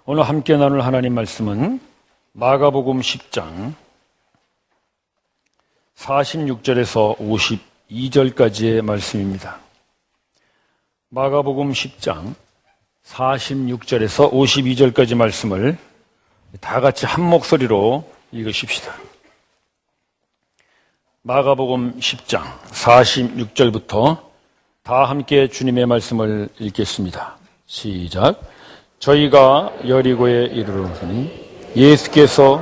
오늘 함께 나눌 하나님 말씀은 마가복음 10장 46절에서 52절까지의 말씀입니다. 마가복음 10장 46절에서 52절까지 말씀을 다 같이 한 목소리로 읽으십시다. 마가복음 10장 46절부터 다 함께 주님의 말씀을 읽겠습니다. 시작. 저희가 여리고에 이르렀으니 예수께서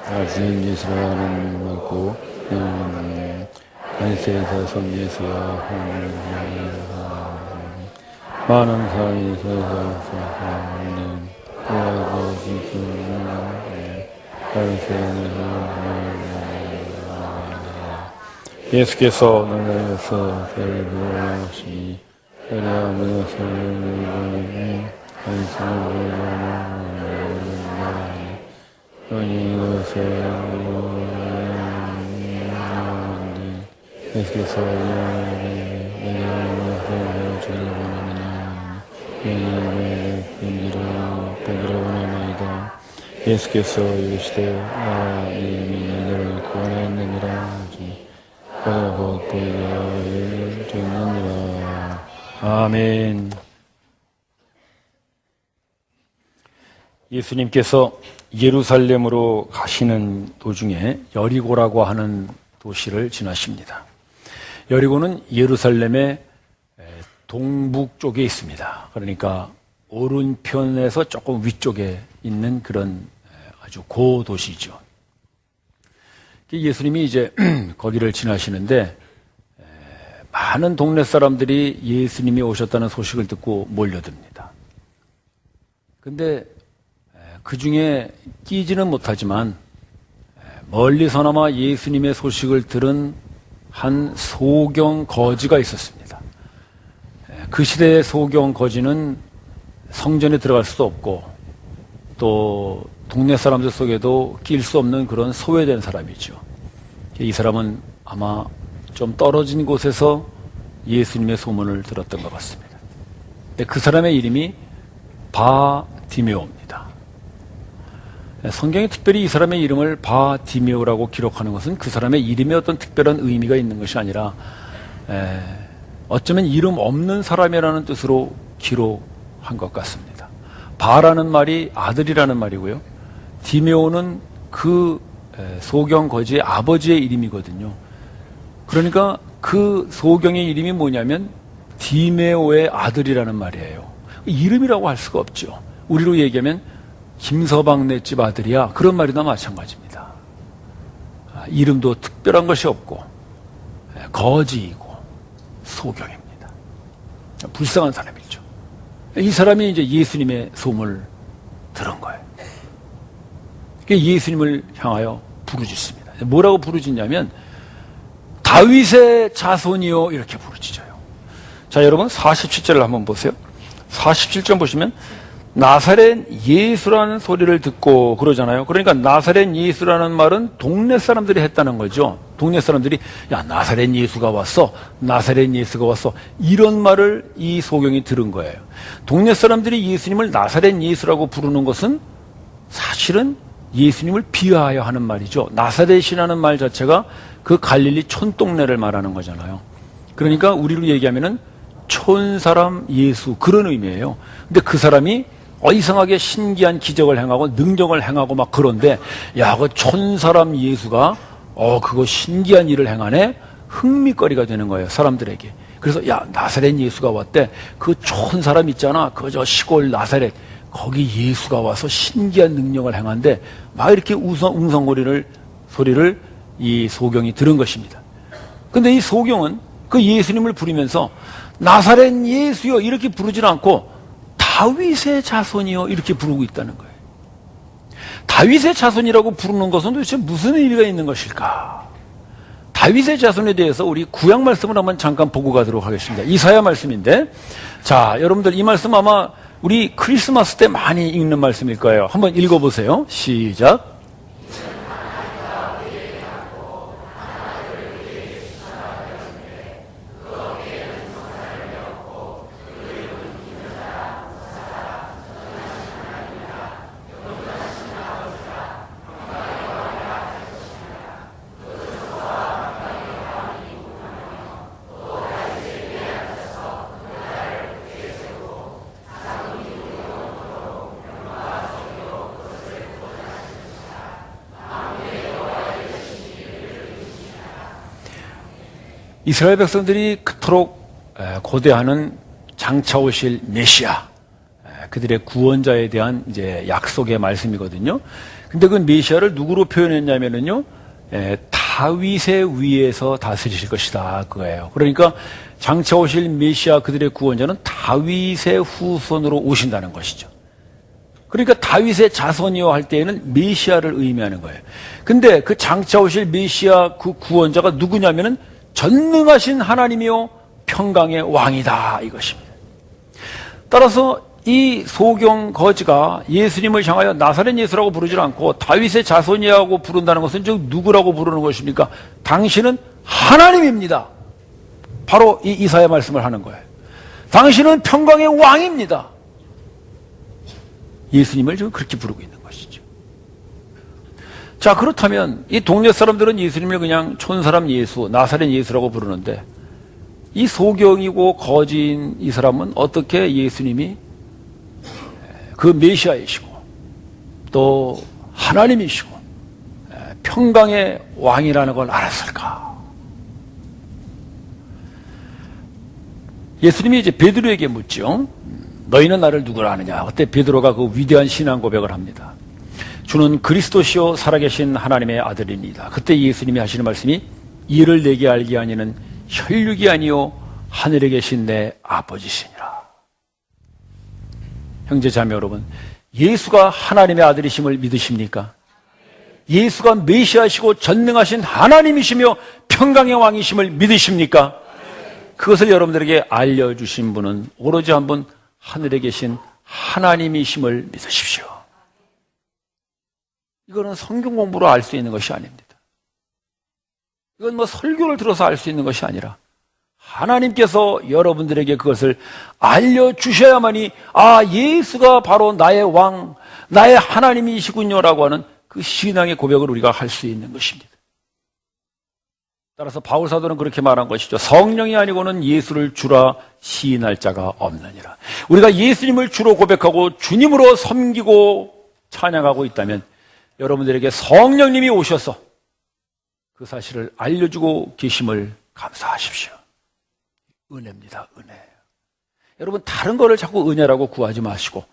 하신 짓을 하는 맞고 안세에서 성리에서 많은 사람에서 예수께서 나라에서 살려주시니 하나님께서 예수께서 이르시되 이미 너를 구원하였느니라 곧 보이게 되느니라. 아멘. 예수님께서 예루살렘으로 가시는 도중에 여리고라고 하는 도시를 지나십니다. 여리고는 예루살렘의 동북 쪽에 있습니다. 그러니까 오른편에서 조금 위쪽에 있는 그런 아주 고도시죠. 예수님이 이제 거기를 지나시는데 많은 동네 사람들이 예수님이 오셨다는 소식을 듣고 몰려듭니다. 근데 그 중에 끼지는 못하지만 멀리서나마 예수님의 소식을 들은 한 소경 거지가 있었습니다. 그 시대의 소경 거지는 성전에 들어갈 수도 없고 또 동네 사람들 속에도 낄 수 없는 그런 소외된 사람이죠. 이 사람은 아마 좀 떨어진 곳에서 예수님의 소문을 들었던 것 같습니다. 근데 그 사람의 이름이 바디메오입니다. 성경이 특별히 이 사람의 이름을 바디메오라고 기록하는 것은 그 사람의 이름에 어떤 특별한 의미가 있는 것이 아니라 어쩌면 이름 없는 사람이라는 뜻으로 기록한 것 같습니다. 바라는 말이 아들이라는 말이고요. 디메오는 그 소경 거지의 아버지의 이름이거든요. 그러니까 그 소경의 이름이 뭐냐면 디메오의 아들이라는 말이에요. 이름이라고 할 수가 없죠. 우리로 얘기하면 김서방네 집 아들이야. 그런 말이나 마찬가지입니다. 이름도 특별한 것이 없고 거지이고 소경입니다. 불쌍한 사람이죠. 이 사람이 이제 예수님의 소문을 들은 거예요. 예수님을 향하여 부르짖습니다. 뭐라고 부르짖냐면 다윗의 자손이요 이렇게 부르짖어요. 자, 여러분 47절을 한번 보세요. 47절 보시면 나사렛 예수라는 소리를 듣고 그러잖아요. 그러니까 나사렛 예수라는 말은 동네 사람들이 했다는 거죠. 동네 사람들이 야 나사렛 예수가 왔어. 나사렛 예수가 왔어. 이런 말을 이 소경이 들은 거예요. 동네 사람들이 예수님을 나사렛 예수라고 부르는 것은 사실은 예수님을 비하하여 하는 말이죠. 나사렛이라는 말 자체가 그 갈릴리 촌동네를 말하는 거잖아요. 그러니까 우리로 얘기하면은 촌사람 예수 그런 의미예요. 근데 그 사람이 이상하게 신기한 기적을 행하고 능력을 행하고 막 그런데 야, 그 촌사람 예수가 그거 신기한 일을 행하네? 흥미거리가 되는 거예요, 사람들에게. 그래서 야, 나사렛 예수가 왔대. 그 촌사람 있잖아. 그 저 시골 나사렛. 거기 예수가 와서 신기한 능력을 행한데 막 이렇게 소리를 이 소경이 들은 것입니다. 근데 이 소경은 그 예수님을 부르면서 나사렛 예수여 이렇게 부르질 않고 다윗의 자손이요 이렇게 부르고 있다는 거예요. 다윗의 자손이라고 부르는 것은 도대체 무슨 의미가 있는 것일까? 다윗의 자손에 대해서 우리 구약 말씀을 한번 잠깐 보고 가도록 하겠습니다. 이사야 말씀인데, 자, 여러분들 이 말씀 아마 우리 크리스마스 때 많이 읽는 말씀일 거예요. 한번 읽어보세요. 시작. 이스라엘 백성들이 그토록 고대하는 장차 오실 메시아, 그들의 구원자에 대한 이제 약속의 말씀이거든요. 근데 그 메시아를 누구로 표현했냐면은요, 다윗의 위에서 다스리실 것이다, 그거예요. 그러니까 장차 오실 메시아, 그들의 구원자는 다윗의 후손으로 오신다는 것이죠. 그러니까 다윗의 자손이요 할 때에는 메시아를 의미하는 거예요. 근데 그 장차 오실 메시아 그 구원자가 누구냐면은 전능하신 하나님이요 평강의 왕이다, 이것입니다. 따라서 이 소경 거지가 예수님을 향하여 나사렛 예수라고 부르지 않고 다윗의 자손이라고 부른다는 것은 즉 누구라고 부르는 것입니까? 당신은 하나님입니다. 바로 이 이사야 말씀을 하는 거예요. 당신은 평강의 왕입니다. 예수님을 지금 그렇게 부르고 있는 것이죠. 자, 그렇다면 이 동네 사람들은 예수님을 그냥 촌사람 예수, 나사렛 예수라고 부르는데 이 소경이고 거지인 이 사람은 어떻게 예수님이 그 메시아이시고 또 하나님이시고 평강의 왕이라는 걸 알았을까? 예수님이 이제 베드로에게 묻죠. 너희는 나를 누구라 하느냐? 그때 베드로가 그 위대한 신앙 고백을 합니다. 주는 그리스도시요 살아계신 하나님의 아들입니다. 그때 예수님이 하시는 말씀이 이를 내게 알게 하니는 혈육이 아니요 하늘에 계신 내 아버지시니라. 형제 자매 여러분, 예수가 하나님의 아들이심을 믿으십니까? 예수가 메시아시고 전능하신 하나님이시며 평강의 왕이심을 믿으십니까? 그것을 여러분들에게 알려주신 분은 오로지 한 분 하늘에 계신 하나님이심을 믿으십시오. 이거는 성경 공부로 알 수 있는 것이 아닙니다. 이건 뭐 설교를 들어서 알 수 있는 것이 아니라 하나님께서 여러분들에게 그것을 알려주셔야만이 아, 예수가 바로 나의 왕, 나의 하나님이시군요라고 하는 그 신앙의 고백을 우리가 할 수 있는 것입니다. 따라서 바울 사도는 그렇게 말한 것이죠. 성령이 아니고는 예수를 주라 시인할 자가 없느니라. 우리가 예수님을 주로 고백하고 주님으로 섬기고 찬양하고 있다면 여러분들에게 성령님이 오셔서 그 사실을 알려주고 계심을 감사하십시오. 은혜입니다. 은혜. 여러분 다른 거를 자꾸 은혜라고 구하지 마시고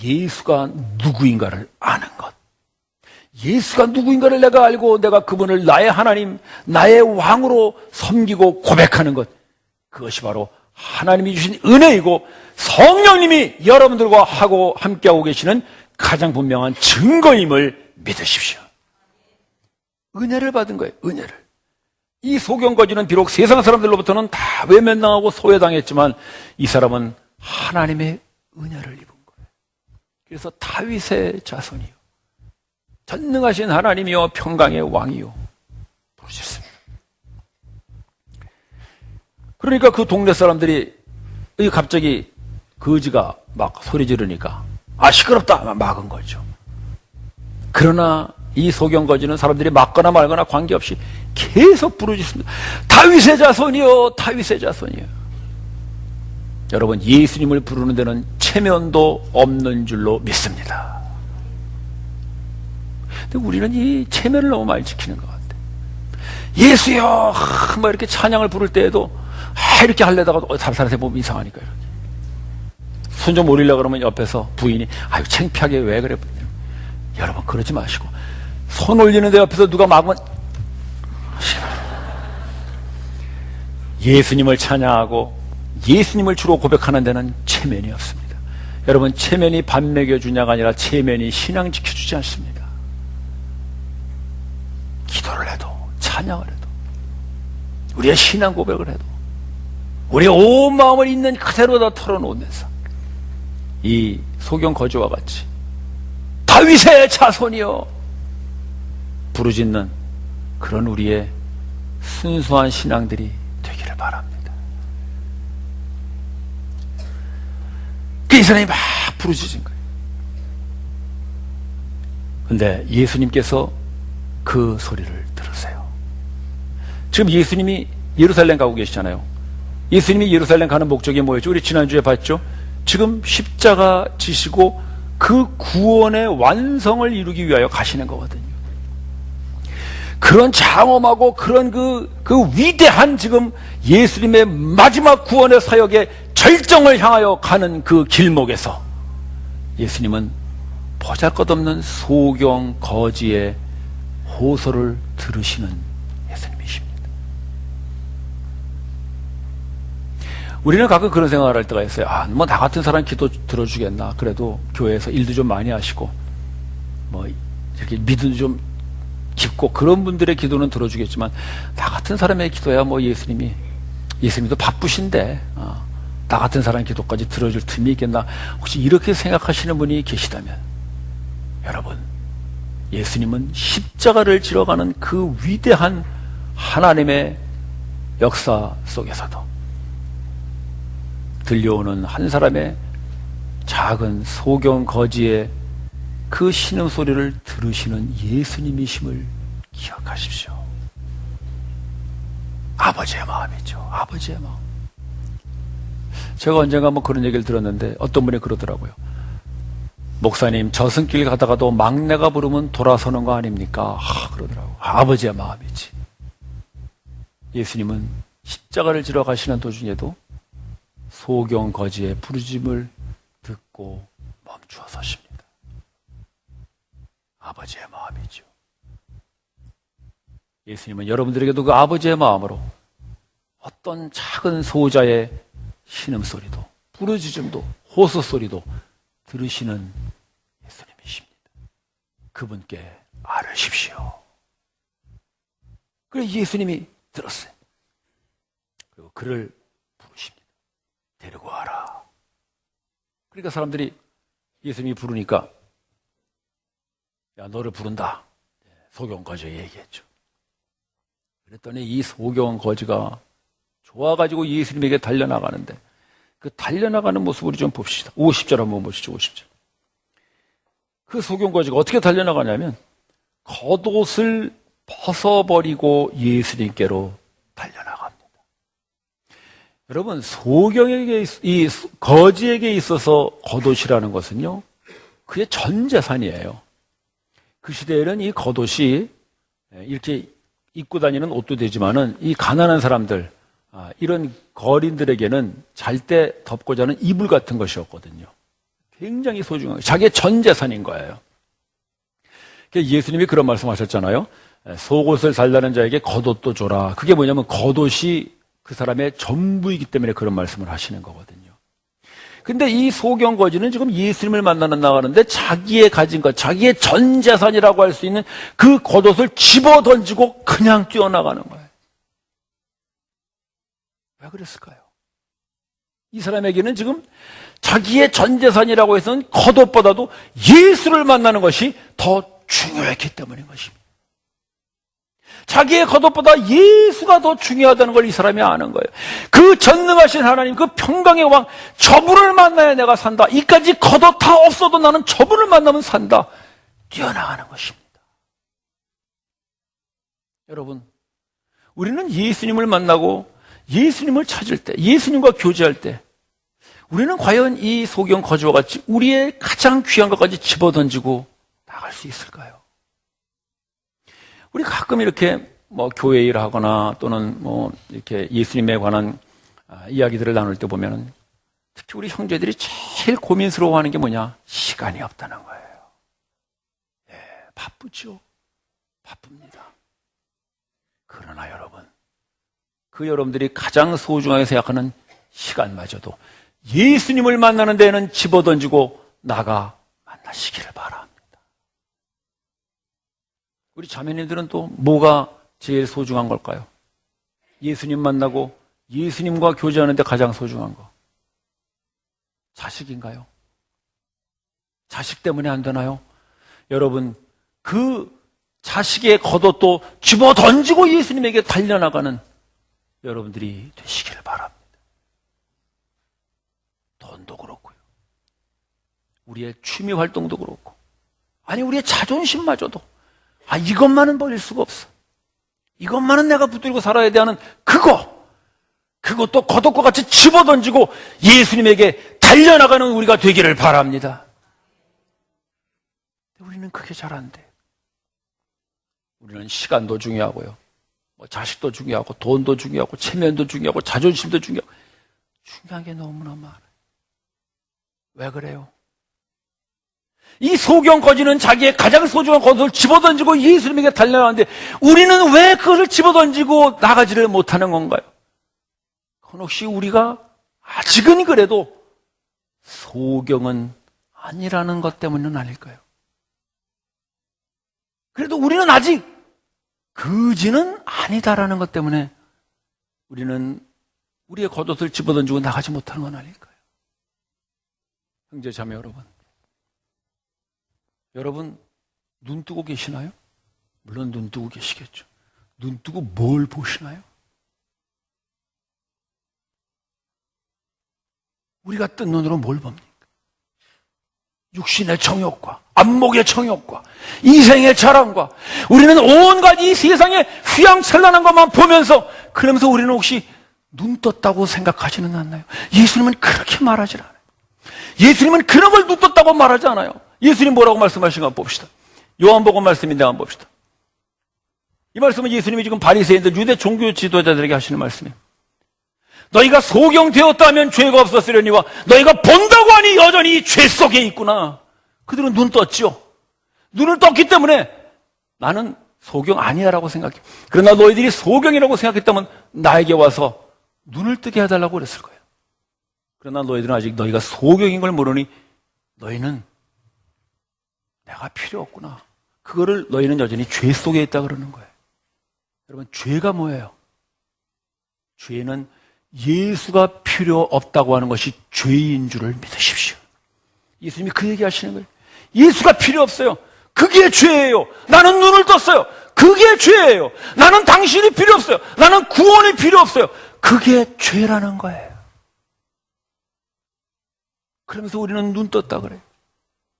예수가 누구인가를 아는 것. 예수가 누구인가를 내가 알고 내가 그분을 나의 하나님, 나의 왕으로 섬기고 고백하는 것. 그것이 바로 하나님이 주신 은혜이고 성령님이 여러분들과 하고 함께하고 계시는 가장 분명한 증거임을 믿으십시오. 은혜를 받은 거예요. 은혜를. 이 소경거지는 비록 세상 사람들로부터는 다 외면당하고 소외당했지만 이 사람은 하나님의 은혜를 입은 거예요. 그래서 다윗의 자손이요 전능하신 하나님이요 평강의 왕이요 부르셨습니다. 그러니까 그 동네 사람들이 갑자기 거지가 막 소리 지르니까 아 시끄럽다 막은 거죠. 그러나 이 소경거지는 사람들이 막거나 말거나 관계없이 계속 부르짖습니다. 다윗의 자손이요 다윗의 자손이요. 여러분 예수님을 부르는 데는 체면도 없는 줄로 믿습니다. 근데 우리는 이 체면을 너무 많이 지키는 것 같아요. 예수여 막 이렇게 찬양을 부를 때에도 이렇게 하려다가 다른 사람한테 보면 이상하니까 이렇게 손 좀 올리려고 그러면 옆에서 부인이 아유 창피하게 왜 그래. 여러분 그러지 마시고 손 올리는데 옆에서 누가 막으면 예수님을 찬양하고 예수님을 주로 고백하는 데는 체면이 없습니다. 여러분 체면이 밥 먹여주냐가 아니라 체면이 신앙 지켜주지 않습니다. 기도를 해도 찬양을 해도 우리의 신앙 고백을 해도 우리의 온 마음을 있는 그대로 다 털어놓으면서 이 소경거지와 같이 다윗의 자손이여 부르짖는 그런 우리의 순수한 신앙들이 되기를 바랍니다. 이 사람이 막 부르짖은 거예요. 근데 예수님께서 그 소리를 들으세요. 지금 예수님이 예루살렘 가고 계시잖아요. 예수님이 예루살렘 가는 목적이 뭐였죠? 우리 지난주에 봤죠? 지금 십자가 지시고 그 구원의 완성을 이루기 위하여 가시는 거거든요. 그 그런 장엄하고 그런 그 위대한 지금 예수님의 마지막 구원의 사역의 절정을 향하여 가는 그 길목에서 예수님은 보잘것없는 소경 거지의 호소를 들으시는 예수님이십니다. 우리는 가끔 그런 생각을 할 때가 있어요. 뭐 나 같은 사람 기도 들어주겠나. 그래도 교회에서 일도 좀 많이 하시고 뭐 이렇게 믿음도 좀 깊고 그런 분들의 기도는 들어주겠지만 나 같은 사람의 기도야 뭐 예수님도 바쁘신데 나 같은 사람 기도까지 들어줄 틈이 있겠나. 혹시 이렇게 생각하시는 분이 계시다면 여러분, 예수님은 십자가를 지러가는 그 위대한 하나님의 역사 속에서도 들려오는 한 사람의 작은 소경 거지의 그 신음소리를 들으시는 예수님이심을 기억하십시오. 아버지의 마음이죠. 아버지의 마음. 제가 언젠가 뭐 그런 얘기를 들었는데 어떤 분이 그러더라고요. 목사님, 저승길 가다가도 막내가 부르면 돌아서는 거 아닙니까? 그러더라고요. 아버지의 마음이지. 예수님은 십자가를 지러 가시는 도중에도 소경 거지의 부르짖음을 듣고 멈추어 서십니다. 아버지의 마음이죠. 예수님은 여러분들에게도 그 아버지의 마음으로 어떤 작은 소자의 신음소리도 부르짖음도 호소소리도 들으시는 예수님이십니다. 그분께 아뢰십시오. 그래서 예수님이 들었어요. 그리고 그를 부르십니다. 데리고 와라. 그러니까 사람들이 예수님이 부르니까 야, 너를 부른다. 소경 거지에 얘기했죠. 그랬더니 이 소경 거지가 좋아가지고 예수님에게 달려나가는데 그 달려나가는 모습을 우리 좀 봅시다. 50절 한번 보시죠. 50절. 그 소경 거지가 어떻게 달려나가냐면 겉옷을 벗어버리고 예수님께로 달려나갑니다. 여러분, 소경에게, 이 거지에게 있어서 겉옷이라는 것은요, 그의 전 재산이에요. 그 시대에는 이 겉옷이 이렇게 입고 다니는 옷도 되지만은 이 가난한 사람들, 이런 거린들에게는 잘 때 덮고 자는 이불 같은 것이었거든요. 굉장히 소중한, 자기의 전 재산인 거예요. 예수님이 그런 말씀하셨잖아요. 속옷을 달라는 자에게 겉옷도 줘라. 그게 뭐냐면 겉옷이 그 사람의 전부이기 때문에 그런 말씀을 하시는 거거든요. 근데 이 소경 거지는 지금 예수님을 만나는 나가는데 자기의 가진 것, 자기의 전 재산이라고 할 수 있는 그 겉옷을 집어 던지고 그냥 뛰어나가는 거예요. 왜 그랬을까요? 이 사람에게는 지금 자기의 전 재산이라고 해서는 겉옷보다도 예수를 만나는 것이 더 중요했기 때문인 것입니다. 자기의 겉옷보다 예수가 더 중요하다는 걸 이 사람이 아는 거예요. 그 전능하신 하나님, 그 평강의 왕, 저분을 만나야 내가 산다. 이까지 겉옷 다 없어도 나는 저분을 만나면 산다. 뛰어나가는 것입니다. 여러분, 우리는 예수님을 만나고 예수님을 찾을 때, 예수님과 교제할 때 우리는 과연 이 소경 거지와 같이 우리의 가장 귀한 것까지 집어던지고 나갈 수 있을까요? 우리 가끔 이렇게 뭐 교회 일 하거나 또는 뭐 이렇게 예수님에 관한 이야기들을 나눌 때 보면은 특히 우리 형제들이 제일 고민스러워하는 게 뭐냐? 시간이 없다는 거예요. 예, 바쁘죠. 바쁩니다. 그러나 여러분, 그 여러분들이 가장 소중하게 생각하는 시간마저도 예수님을 만나는 데에는 집어던지고 나가 만나시기를 바랍니다. 우리 자매님들은 또 뭐가 제일 소중한 걸까요? 예수님 만나고 예수님과 교제하는 데 가장 소중한 거. 자식인가요? 자식 때문에 안 되나요? 여러분, 그 자식의 겉옷도 집어 던지고 예수님에게 달려나가는 여러분들이 되시기를 바랍니다. 돈도 그렇고요. 우리의 취미 활동도 그렇고, 아니 우리의 자존심마저도 이것만은 버릴 수가 없어. 이것만은 내가 붙들고 살아야 돼 하는 그것도 겉옷과 같이 집어던지고 예수님에게 달려나가는 우리가 되기를 바랍니다. 우리는 그게 잘 안 돼. 우리는 시간도 중요하고요. 뭐 자식도 중요하고 돈도 중요하고 체면도 중요하고 자존심도 중요하고 중요한 게 너무나 많아요. 왜 그래요? 이 소경 거지는 자기의 가장 소중한 것을 집어던지고 예수님에게 달려나왔는데 우리는 왜 그것을 집어던지고 나가지를 못하는 건가요? 그건 혹시 우리가 아직은 그래도 소경은 아니라는 것 때문은 아닐까요? 그래도 우리는 아직 거지는 아니다라는 것 때문에 우리는 우리의 겉옷을 집어던지고 나가지 못하는 건 아닐까요? 형제 자매 여러분, 여러분 눈 뜨고 계시나요? 물론 눈 뜨고 계시겠죠. 눈 뜨고 뭘 보시나요? 우리가 뜬 눈으로 뭘 봅니까? 육신의 정욕과 안목의 정욕과 이생의 자랑과 우리는 온갖 이 세상의 휘황찬란한 것만 보면서 그러면서 우리는 혹시 눈 떴다고 생각하지는 않나요? 예수님은 그렇게 말하지 않아요. 예수님은 그런 걸 눈 떴다고 말하지 않아요. 예수님 뭐라고 말씀하신가 한번 봅시다. 요한복음 말씀인데 한번 봅시다. 이 말씀은 예수님이 지금 바리새인들 유대 종교 지도자들에게 하시는 말씀이에요. 너희가 소경되었다면 죄가 없었으려니와 너희가 본다고 하니 여전히 죄 속에 있구나. 그들은 눈 떴죠. 눈을 떴기 때문에 나는 소경 아니야라고 생각해. 그러나 너희들이 소경이라고 생각했다면 나에게 와서 눈을 뜨게 해달라고 그랬을 거예요. 그러나 너희들은 아직 너희가 소경인 걸 모르니 너희는 내가 필요 없구나. 그거를 너희는 여전히 죄 속에 있다 그러는 거예요. 여러분, 죄가 뭐예요? 죄는 예수가 필요 없다고 하는 것이 죄인 줄을 믿으십시오. 예수님이 그 얘기 하시는 거예요. 예수가 필요 없어요. 그게 죄예요. 나는 눈을 떴어요. 그게 죄예요. 나는 당신이 필요 없어요. 나는 구원이 필요 없어요. 그게 죄라는 거예요. 그러면서 우리는 눈 떴다 그래요.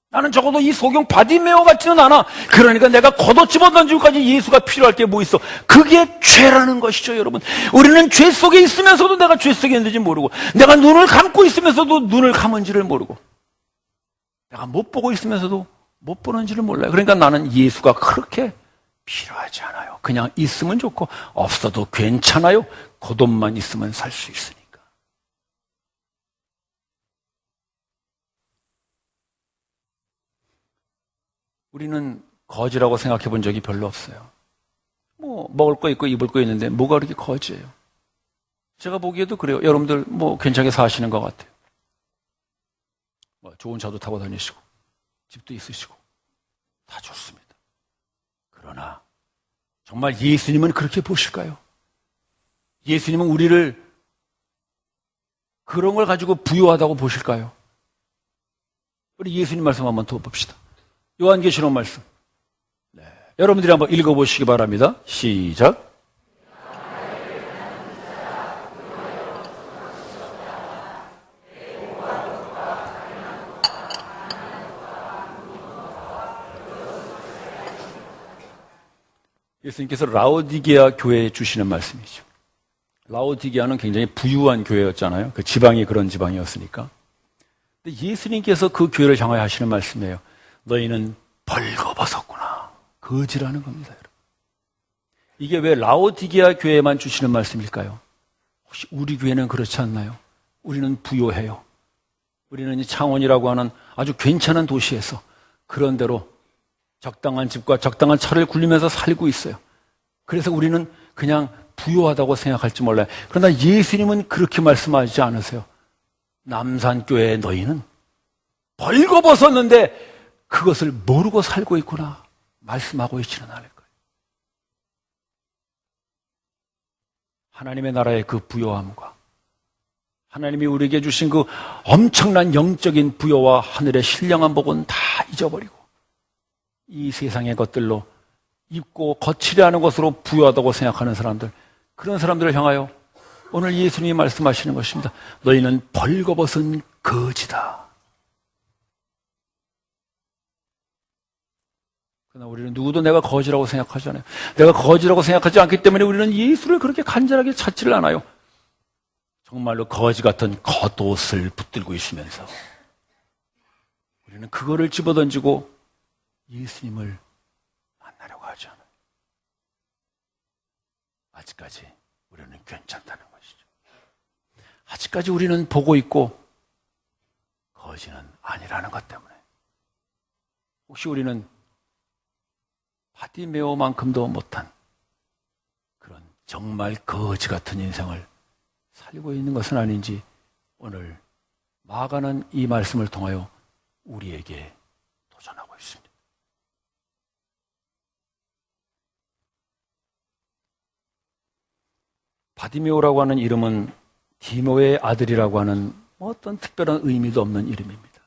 나는 적어도 이 소경 바디메오 같지는 않아. 그러니까 내가 걷어 집어던지고까지 예수가 필요할 게 뭐 있어. 그게 죄라는 것이죠, 여러분. 우리는 죄 속에 있으면서도 내가 죄 속에 있는지 모르고, 내가 눈을 감고 있으면서도 눈을 감은지를 모르고, 내가 못 보고 있으면서도 못 보는지를 몰라요. 그러니까 나는 예수가 그렇게 필요하지 않아요. 그냥 있으면 좋고 없어도 괜찮아요. 그 돈만 있으면 살 수 있으니까. 우리는 거지라고 생각해 본 적이 별로 없어요. 뭐 먹을 거 있고 입을 거 있는데 뭐가 그렇게 거지예요? 제가 보기에도 그래요. 여러분들 뭐 괜찮게 사시는 것 같아요. 뭐 좋은 차도 타고 다니시고 집도 있으시고 다 좋습니다. 그러나 정말 예수님은 그렇게 보실까요? 예수님은 우리를 그런 걸 가지고 부유하다고 보실까요? 우리 예수님 말씀 한번 더 봅시다. 요한계시록 말씀. 네. 여러분들이 한번 읽어보시기 바랍니다. 시작. 예수님께서 라오디게아 교회에 주시는 말씀이죠. 라오디게아는 굉장히 부유한 교회였잖아요. 그 지방이 그런 지방이었으니까. 근데 예수님께서 그 교회를 향하여 하시는 말씀이에요. 너희는 벌거벗었구나. 거지라는 겁니다, 여러분. 이게 왜 라오디게아 교회에만 주시는 말씀일까요? 혹시 우리 교회는 그렇지 않나요? 우리는 부유해요. 우리는 창원이라고 하는 아주 괜찮은 도시에서 그런 대로 적당한 집과 적당한 차를 굴리면서 살고 있어요. 그래서 우리는 그냥 부유하다고 생각할지 몰라요. 그러나 예수님은 그렇게 말씀하지 않으세요. 남산교회의 너희는 벌거벗었는데 그것을 모르고 살고 있구나 말씀하고 있지는 않을 거예요. 하나님의 나라의 그 부요함과 하나님이 우리에게 주신 그 엄청난 영적인 부요와 하늘의 신령한 복은 다 잊어버리고 이 세상의 것들로 입고 거칠이 하는 것으로 부유하다고 생각하는 사람들, 그런 사람들을 향하여 오늘 예수님이 말씀하시는 것입니다. 너희는 벌거벗은 거지다. 그러나 우리는 누구도 내가 거지라고 생각하지 않아요. 내가 거지라고 생각하지 않기 때문에 우리는 예수를 그렇게 간절하게 찾지를 않아요. 정말로 거지 같은 겉옷을 붙들고 있으면서 우리는 그거를 집어던지고 예수님을 만나려고 하지 않아요. 아직까지 우리는 괜찮다는 것이죠. 아직까지 우리는 보고 있고 거지는 아니라는 것 때문에 혹시 우리는 바디메오만큼도 못한 그런 정말 거지 같은 인생을 살고 있는 것은 아닌지 오늘 마가는 이 말씀을 통하여 우리에게 도전하고 있습니다. 바디메오라고 하는 이름은 디모의 아들이라고 하는 어떤 특별한 의미도 없는 이름입니다.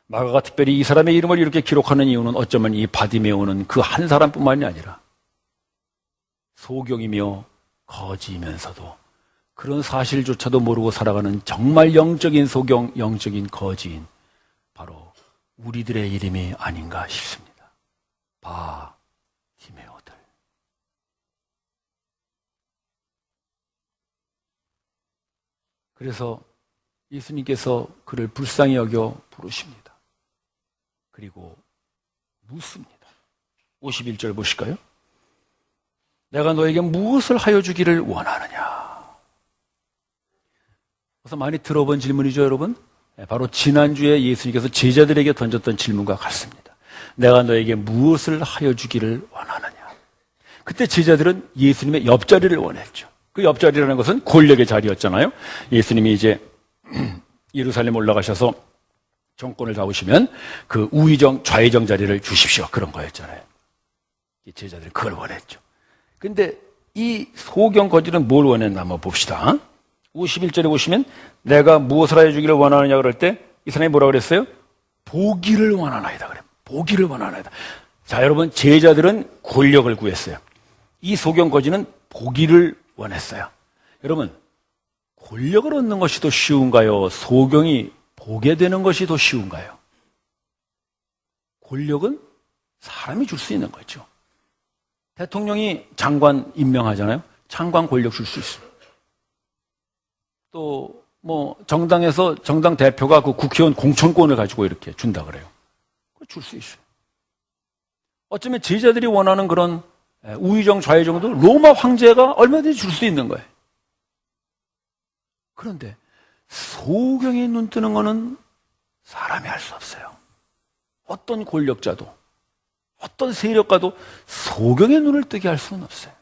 마가가 특별히 이 사람의 이름을 이렇게 기록하는 이유는 어쩌면 이 바디메오는 그 한 사람뿐만이 아니라 소경이며 거지이면서도 그런 사실조차도 모르고 살아가는 정말 영적인 소경, 영적인 거지인 바로 우리들의 이름이 아닌가 싶습니다. 바디메오들. 그래서 예수님께서 그를 불쌍히 여겨 부르십니다. 그리고 묻습니다. 51절 보실까요? 내가 너에게 무엇을 하여 주기를 원하느냐? 그래서 많이 들어본 질문이죠, 여러분? 바로 지난주에 예수님께서 제자들에게 던졌던 질문과 같습니다. 내가 너에게 무엇을 하여 주기를 원하느냐? 그때 제자들은 예수님의 옆자리를 원했죠. 그 옆자리라는 것은 권력의 자리였잖아요. 예수님이 이제 예루살렘 올라가셔서 정권을 잡으시면 그 우의정, 좌의정 자리를 주십시오. 그런 거였잖아요. 제자들은 그걸 원했죠. 근데 이 소경 거지는 뭘 원했나 한번 봅시다. 51절에 보시면 내가 무엇을 하여 주기를 원하느냐 그럴 때 이 사람이 뭐라 그랬어요? 보기를 원하나이다 그래요. 보기를 원하나이다. 자, 여러분, 제자들은 권력을 구했어요. 이 소경 거지는 보기를 원했어요. 여러분, 권력을 얻는 것이 더 쉬운가요? 소경이 보게 되는 것이 더 쉬운가요? 권력은 사람이 줄 수 있는 거죠. 대통령이 장관 임명하잖아요. 장관 권력 줄 수 있어요. 또 정당에서 정당 대표가 그 국회의원 공천권을 가지고 이렇게 준다 그래요. 줄 수 있어요. 어쩌면 제자들이 원하는 그런 우의정 좌의정도 로마 황제가 얼마든지 줄 수 있는 거예요. 그런데 소경에 눈 뜨는 거는 사람이 할 수 없어요. 어떤 권력자도 어떤 세력가도 소경의 눈을 뜨게 할 수는 없어요.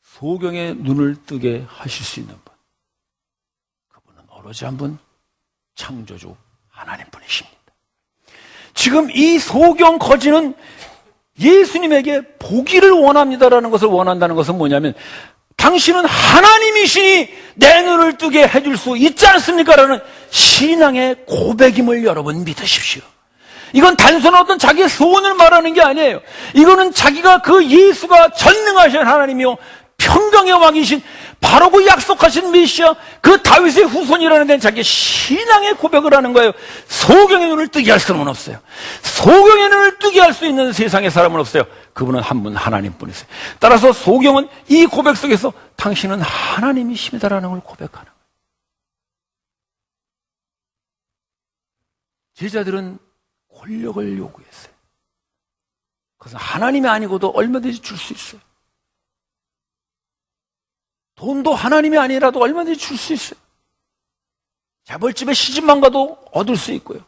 소경의 눈을 뜨게 하실 수 있는 분, 그분은 오로지 한 분, 창조주 하나님 분이십니다. 지금 이 소경 거지는 예수님에게 보기를 원합니다라는 것을 원한다는 것은 뭐냐면 당신은 하나님이시니 내 눈을 뜨게 해줄 수 있지 않습니까? 라는 신앙의 고백임을 여러분 믿으십시오. 이건 단순한 어떤 자기의 소원을 말하는 게 아니에요. 이거는 자기가 그 예수가 전능하신 하나님이요 평강의 왕이신 바로 그 약속하신 메시아 그 다윗의 후손이라는 데는 자기의 신앙의 고백을 하는 거예요. 소경의 눈을 뜨게 할 수는 없어요. 소경의 눈을 뜨게 할 수 있는 세상의 사람은 없어요. 그분은 한 분 하나님뿐이세요. 따라서 소경은 이 고백 속에서 당신은 하나님이십니다라는 걸 고백하는 거예요. 제자들은 권력을 요구했어요. 그것은 하나님이 아니고도 얼마든지 줄 수 있어요. 돈도 하나님이 아니라도 얼마든지 줄 수 있어요. 재벌집에 시집만 가도 얻을 수 있고요.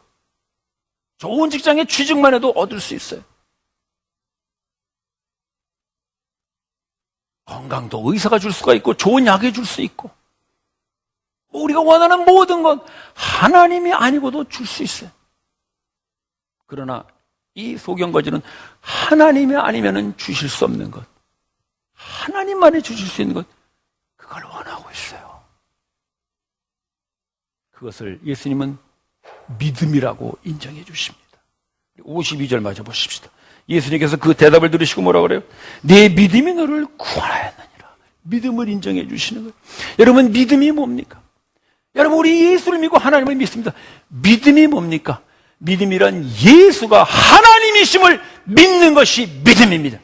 좋은 직장에 취직만 해도 얻을 수 있어요. 건강도 의사가 줄 수가 있고 좋은 약이 줄 수 있고 우리가 원하는 모든 건 하나님이 아니고도 줄 수 있어요. 그러나 이 소경거지는 하나님이 아니면 주실 수 없는 것, 하나님만이 주실 수 있는 것, 그걸 원하고 있어요. 그것을 예수님은 믿음이라고 인정해 주십니다. 52절 마저 보십시다. 예수님께서 그 대답을 들으시고 뭐라 그래요? 네 믿음이 너를 구원하였느니라. 믿음을 인정해 주시는 거예요. 여러분, 믿음이 뭡니까? 여러분, 우리 예수를 믿고 하나님을 믿습니다. 믿음이 뭡니까? 믿음이란 예수가 하나님이심을 믿는 것이 믿음입니다.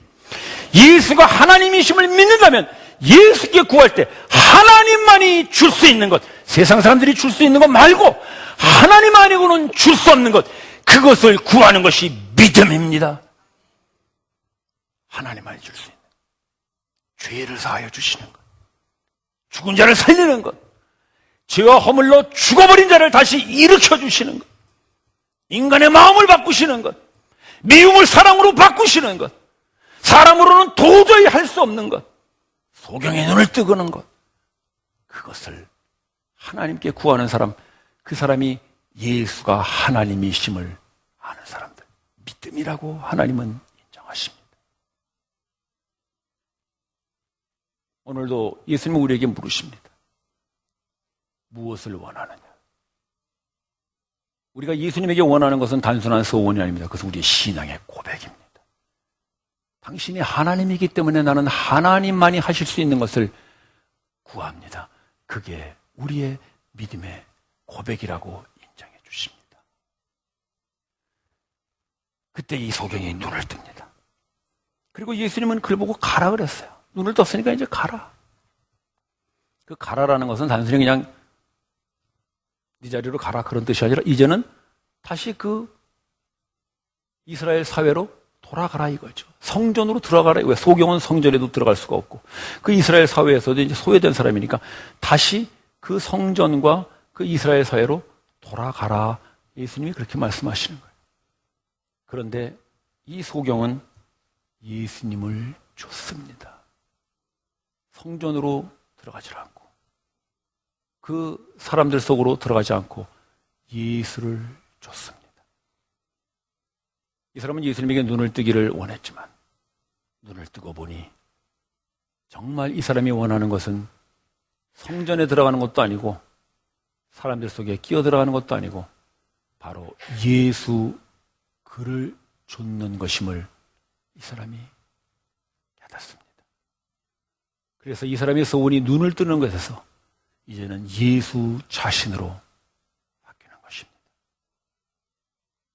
예수가 하나님이심을 믿는다면 예수께 구할 때 하나님만이 줄 수 있는 것, 세상 사람들이 줄 수 있는 것 말고 하나님 아니고는 줄 수 없는 것, 그것을 구하는 것이 믿음입니다. 하나님만이 줄 수 있는, 죄를 사하여 주시는 것, 죽은 자를 살리는 것, 죄와 허물로 죽어버린 자를 다시 일으켜 주시는 것, 인간의 마음을 바꾸시는 것, 미움을 사랑으로 바꾸시는 것, 사람으로는 도저히 할 수 없는 것, 소경의 눈을 뜨고는 것, 그것을 하나님께 구하는 사람, 그 사람이 예수가 하나님이심을 아는 사람들, 믿음이라고 하나님은 인정하십니다. 오늘도 예수님은 우리에게 물으십니다. 무엇을 원하느냐? 우리가 예수님에게 원하는 것은 단순한 소원이 아닙니다. 그것은 우리의 신앙의 고백입니다. 당신이 하나님이기 때문에 나는 하나님만이 하실 수 있는 것을 구합니다. 그게 우리의 믿음의 고백이라고 인정해 주십니다. 그때 이 소경이 눈을 뜹니다. 그리고 예수님은 그를 보고 가라 그랬어요. 눈을 떴으니까 이제 가라. 그 가라라는 것은 단순히 그냥 네 자리로 가라 그런 뜻이 아니라 이제는 다시 그 이스라엘 사회로 돌아가라 이거죠. 성전으로 들어가라. 왜 소경은 성전에도 들어갈 수가 없고 그 이스라엘 사회에서도 이제 소외된 사람이니까 다시 그 성전과 그 이스라엘 사회로 돌아가라. 예수님이 그렇게 말씀하시는 거예요. 그런데 이 소경은 예수님을 줬습니다. 성전으로 들어가지 않고 그 사람들 속으로 들어가지 않고 예수를 줬습니다. 이 사람은 예수님에게 눈을 뜨기를 원했지만 눈을 뜨고 보니 정말 이 사람이 원하는 것은 성전에 들어가는 것도 아니고 사람들 속에 끼어 들어가는 것도 아니고 바로 예수 그를 좇는 것임을 이 사람이 깨닫습니다. 그래서 이 사람의 소원이 눈을 뜨는 것에서 이제는 예수 자신으로 바뀌는 것입니다.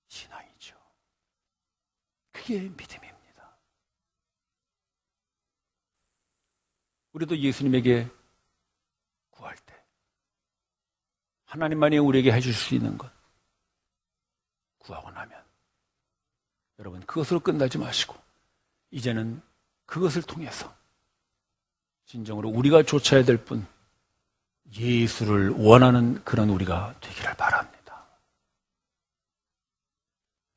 신앙이죠. 그게 믿음입니다. 우리도 예수님에게 구할 때 하나님만이 우리에게 해줄 수 있는 것 구하고 나면 여러분 그것으로 끝나지 마시고 이제는 그것을 통해서 진정으로 우리가 좇아야 될 뿐 예수를 원하는 그런 우리가 되기를 바랍니다.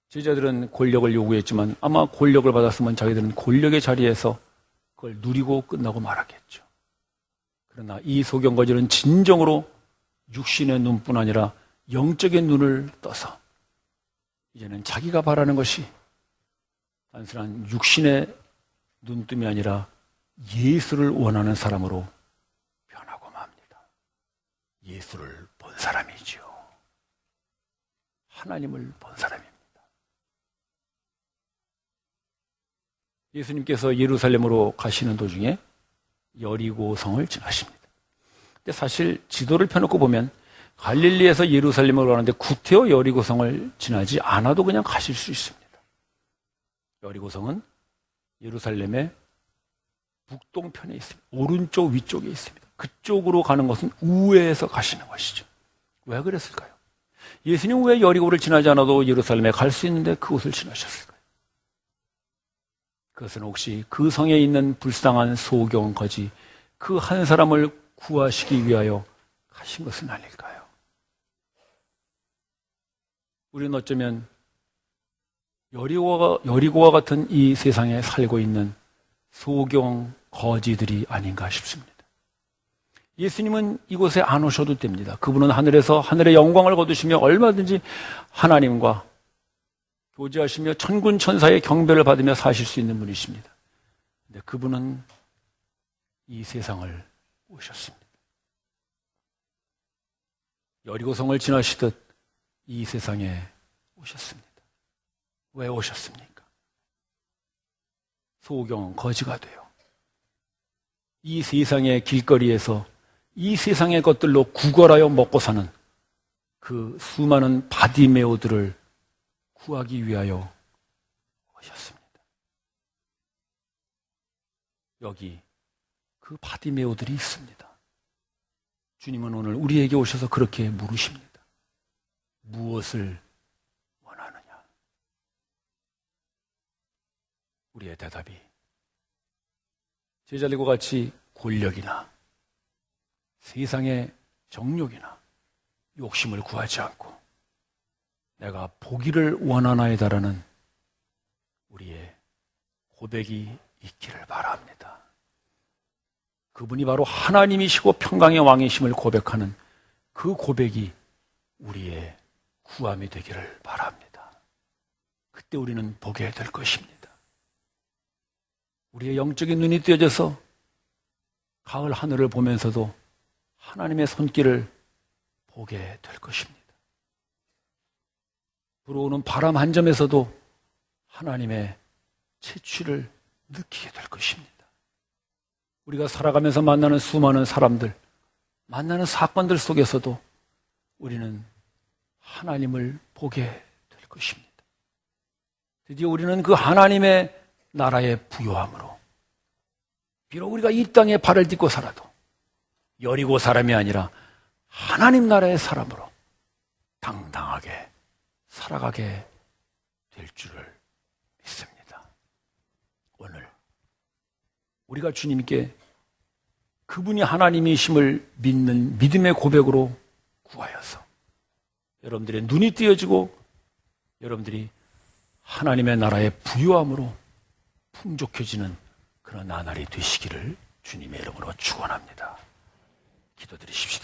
제자들은 권력을 요구했지만 아마 권력을 받았으면 자기들은 권력의 자리에서 그걸 누리고 끝나고 말았겠죠. 그러나 이 소경거지는 진정으로 육신의 눈뿐 아니라 영적인 눈을 떠서 이제는 자기가 바라는 것이 단순한 육신의 눈뜸이 아니라 예수를 원하는 사람으로 변하고 맙니다. 예수를 본 사람이지요. 하나님을 본 사람입니다. 예수님께서 예루살렘으로 가시는 도중에 여리고성을 지나십니다. 근데 사실 지도를 펴놓고 보면 갈릴리에서 예루살렘으로 가는데 구태여 여리고성을 지나지 않아도 그냥 가실 수 있습니다. 여리고성은 예루살렘의 북동편에 있습니다. 오른쪽 위쪽에 있습니다. 그쪽으로 가는 것은 우회해서 가시는 것이죠. 왜 그랬을까요? 예수님은 왜 여리고를 지나지 않아도 예루살렘에 갈 수 있는데 그곳을 지나셨을까요? 그것은 혹시 그 성에 있는 불쌍한 소경 거지 그 한 사람을 구하시기 위하여 가신 것은 아닐까요? 우리는 어쩌면 여리고와 같은 이 세상에 살고 있는 소경 거지들이 아닌가 싶습니다. 예수님은 이곳에 안 오셔도 됩니다. 그분은 하늘에서 하늘의 영광을 거두시며 얼마든지 하나님과 교제하시며 천군 천사의 경배를 받으며 사실 수 있는 분이십니다. 근데 그분은 이 세상을 오셨습니다. 여리고성을 지나시듯 이 세상에 오셨습니다. 왜 오셨습니까? 소경 거지가 되어 이 세상의 길거리에서 이 세상의 것들로 구걸하여 먹고 사는 그 수많은 바디메오들을 구하기 위하여 오셨습니다. 여기 그 바디메오들이 있습니다. 주님은 오늘 우리에게 오셔서 그렇게 물으십니다. 무엇을 원하느냐? 우리의 대답이 제자들과 같이 권력이나 세상의 정욕이나 욕심을 구하지 않고 내가 보기를 원하나이다라는 우리의 고백이 있기를 바랍니다. 그분이 바로 하나님이시고 평강의 왕이심을 고백하는 그 고백이 우리의 구함이 되기를 바랍니다. 그때 우리는 보게 될 것입니다. 우리의 영적인 눈이 뜨여져서 가을 하늘을 보면서도 하나님의 손길을 보게 될 것입니다. 불어오는 바람 한 점에서도 하나님의 채취를 느끼게 될 것입니다. 우리가 살아가면서 만나는 수많은 사람들, 만나는 사건들 속에서도 우리는 하나님을 보게 될 것입니다. 드디어 우리는 그 하나님의 나라의 부요함으로 비록 우리가 이 땅에 발을 딛고 살아도 여리고 사람이 아니라 하나님 나라의 사람으로 당당하게 살아가게 될 줄을 믿습니다. 오늘 우리가 주님께 그분이 하나님이심을 믿는 믿음의 고백으로 구하여서 여러분들의 눈이 띄어지고 여러분들이 하나님의 나라의 부요함으로 풍족해지는 그런 나날이 되시기를 주님의 이름으로 축원합니다. 기도드리십시다.